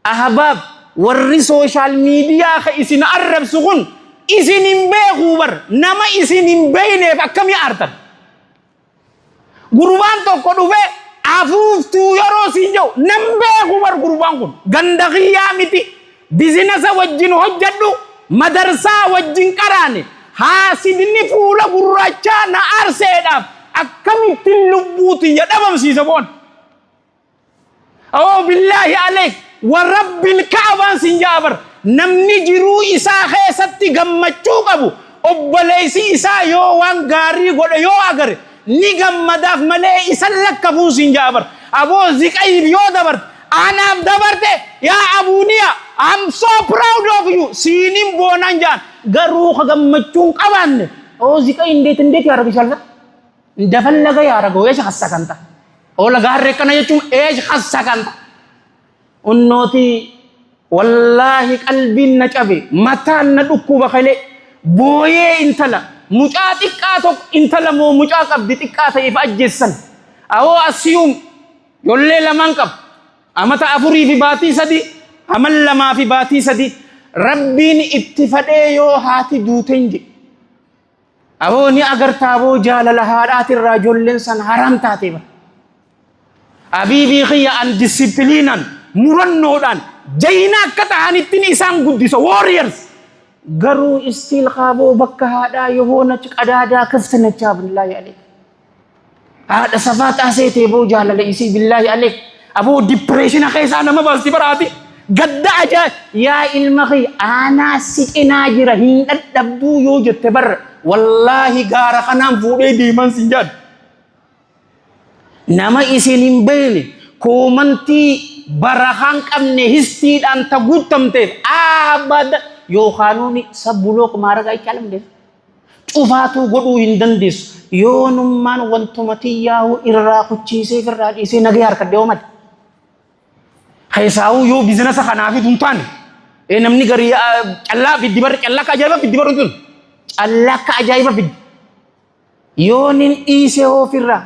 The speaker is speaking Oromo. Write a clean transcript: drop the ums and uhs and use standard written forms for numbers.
ahbab warri social media ka isin arrabsu kun isin hin beeku bar nama isin hin beeyneef akkami aartan gurbaan tokko dhufe afuuftuu yeroo siin jedhu nam beeku bar gurbaan kun ganda kiyyaa miti bizinasa wajjin hojjedhu madarsaa wajjin qaraane haasidni fuula gurraachaa na arseedhaaf akkamittiin lubbuuti jedhamamsiisa boon oo billaahi aleek warabbil kaabaan sin jaabar namni jiruu isaa keessatti gammachuu qabu obboleessi isaa yoo waan gaarii godhe yoo agare ni gammadaaf malee isan lakkafuu sin jaabar aboo ziqayib yoo dabarte anaaf dabarte yaa abuuniya I'm so proud of you siinin boonan jaan garuu ka gammachuun qabaanne oo ziqay indeet yaa rabbi shalta ndafallaga yaa rago eesh hassakanta oo lagaa rekkana jechuun eesh hassakanta unnoti wallahi qalbiin na cabe mataan na dhukkuba kale booyee intala mucaa xiqqaa tokko intala moo mucaa qabdi xiqqaa ta'eef ajjeessan awoo asiyuum yollee lamaan qab amata afurii fi baatii sadii amal lamaa fi baatii sadii rabbiin itti fadhee yoo haati duuteen je awoo ni agartaa boo jaalala haadhaatirraa ijoolleen san haram taatee ba abiibii kiyya an disipiliinan murannoodhaan jayina akka ta'anittiin isaan guddisa warriors garuu istiil qaaboo bakka haadhaa yohoona qadaadaa kaftanachaa billaahi aleek haadha safaa xaaseetee boo jaalala isii billaahi aleek aboo dipireeshina keessaa nama baasti baraati gadda ajaa yaa ilma kee aanaa si cinaa jira hin dadhabduu yoo jette barra wallaahi gaara kanaan fuudhee deeman sin jaad nama isin hin beene koomantii barakaan qabne histiidhaan ta guutamteef abada yookaanuni sabbulook maaragaa ichaalamde cufaatuu godhuu hin dandeessu yoonummaan wantuma tiyyaahu irraa kuchiisee irraa dhiisee nagee harkadde oomade haysaa'uu yoo bizinasa kanaafi tuntaan namni garii callaa fiddi barri callaa ka ajaa'iba fiddi barri tun callaa ka ajaa'iba fiddi yoonin dhiisee ofirraa